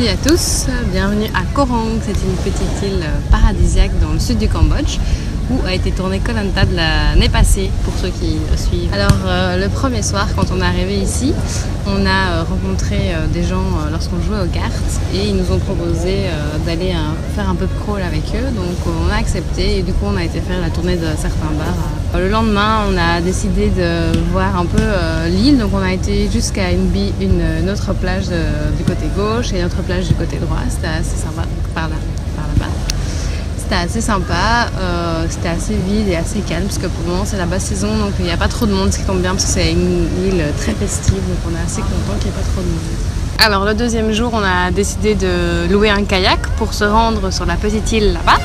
Salut à tous, bienvenue à Koh Rong. C'est une petite île paradisiaque dans le sud du Cambodge où a été tournée Koh Lanta de l'année passée pour ceux qui suivent. Alors le premier soir quand on est arrivé ici, on a rencontré des gens lorsqu'on jouait aux cartes et ils nous ont proposé d'aller faire un peu de crawl avec eux, donc on a accepté et du coup on a été faire la tournée de certains bars. Le lendemain on a décidé de voir un peu l'île, donc on a été jusqu'à une autre plage du côté gauche et une autre plage du côté droit. C'était assez sympa, par là-bas. C'était assez sympa, c'était assez vide et assez calme parce que pour le moment c'est la basse saison, donc il n'y a pas trop de monde, ce qui tombe bien parce que c'est une île très festive, donc on est assez content qu'il n'y ait pas trop de monde. Alors le deuxième jour on a décidé de louer un kayak pour se rendre sur la petite île là-bas.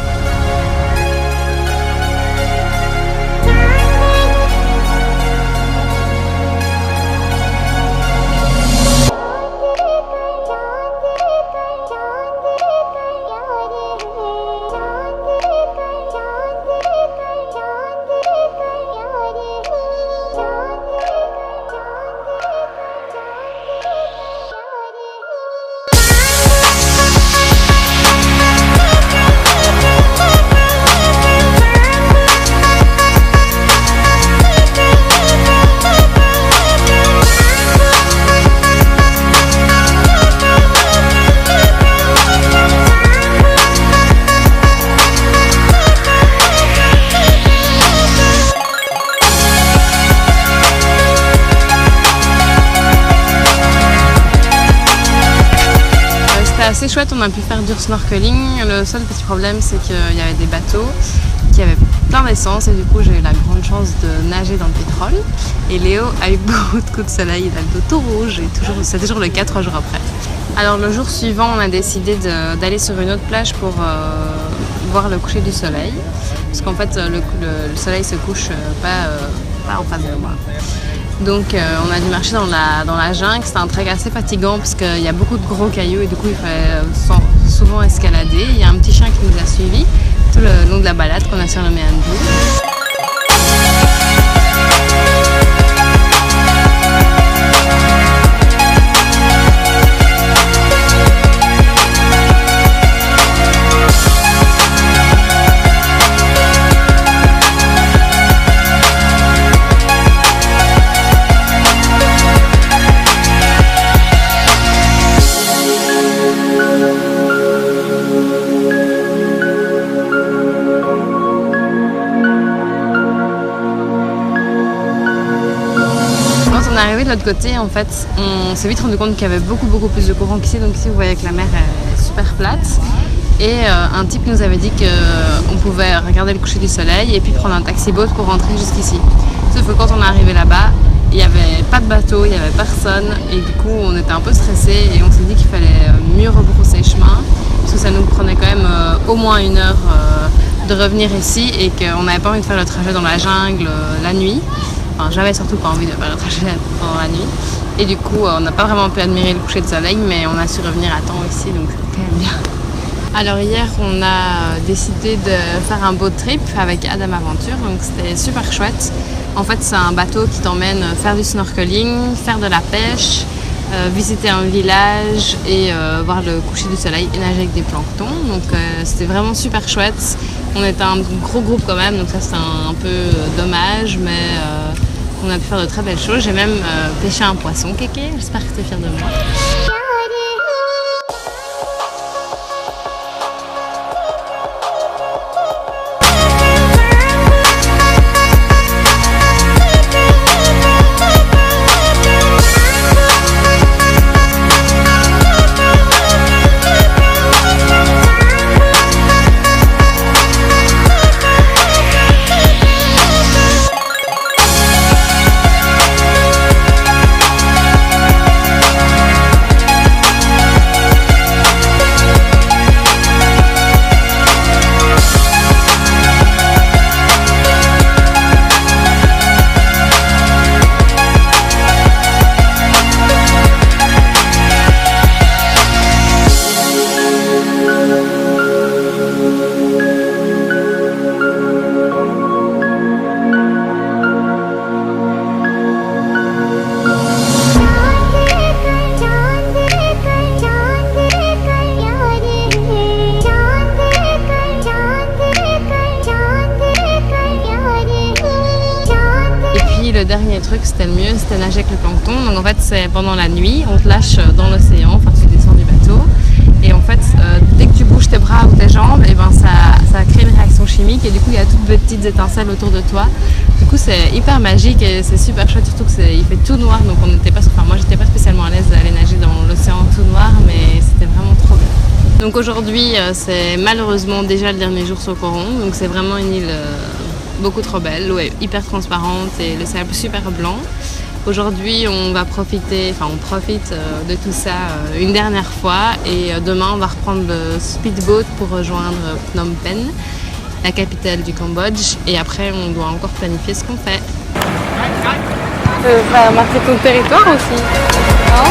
Assez chouette, on a pu faire du snorkeling. Le seul petit problème c'est qu'il y avait des bateaux qui avaient plein d'essence et du coup j'ai eu la grande chance de nager dans le pétrole et Léo a eu beaucoup de coups de soleil, il a le dos tout rouge et c'est toujours le cas 3 jours après. Alors le jour suivant on a décidé d'aller sur une autre plage pour voir le coucher du soleil parce qu'en fait le soleil se couche pas en face de moi. Donc on a dû marcher dans la jungle, c'était un trek assez fatigant parce qu'il y a beaucoup de gros cailloux et du coup il fallait souvent escalader. Il y a un petit chien qui nous a suivis tout le long de la balade qu'on a surnommé Andy. Arrivé de l'autre côté, en fait, on s'est vite rendu compte qu'il y avait beaucoup plus de courant qu'ici. Donc ici, vous voyez que la mer est super plate. Et un type nous avait dit qu'on pouvait regarder le coucher du soleil et puis prendre un taxi-boat pour rentrer jusqu'ici. Sauf que quand on est arrivé là-bas, il n'y avait pas de bateau, il n'y avait personne. Et du coup, on était un peu stressés et on s'est dit qu'il fallait mieux rebrousser chemin. Parce que ça nous prenait quand même au moins 1 heure de revenir ici et qu'on n'avait pas envie de faire le trajet dans la jungle la nuit. Enfin, j'avais surtout pas envie de faire le trajet pendant la nuit et du coup on n'a pas vraiment pu admirer le coucher de soleil, mais on a su revenir à temps ici, donc c'était quand même bien. Alors hier on a décidé de faire un boat trip avec Adam Aventure, donc c'était super chouette. En fait c'est un bateau qui t'emmène faire du snorkeling, faire de la pêche, visiter un village et voir le coucher du soleil et nager avec des planctons, donc c'était vraiment super chouette. On était un gros groupe quand même, donc ça c'était un peu dommage, mais on a pu faire de très belles choses. J'ai même pêché un poisson, Kéké, j'espère que tu es fière de moi. dernier truc, c'était le mieux, c'était nager avec le plancton. Donc en fait, c'est pendant la nuit, on te lâche dans l'océan, enfin tu descends du bateau. Et en fait, dès que tu bouges tes bras ou tes jambes, et ben ça crée une réaction chimique et du coup il y a toutes petites étincelles autour de toi. Du coup c'est hyper magique et c'est super chouette, surtout que il fait tout noir, donc on n'était pas, enfin moi j'étais pas spécialement à l'aise d'aller nager dans l'océan tout noir, mais c'était vraiment trop bien. Donc aujourd'hui c'est malheureusement déjà le dernier jour sur Coron, donc c'est vraiment une île beaucoup trop belle, l'eau est hyper transparente et le sable super blanc. Aujourd'hui, on profite de tout ça une dernière fois et demain, on va reprendre le speedboat pour rejoindre Phnom Penh, la capitale du Cambodge. Et après, on doit encore planifier ce qu'on fait. Ça va marquer ton territoire aussi, hein?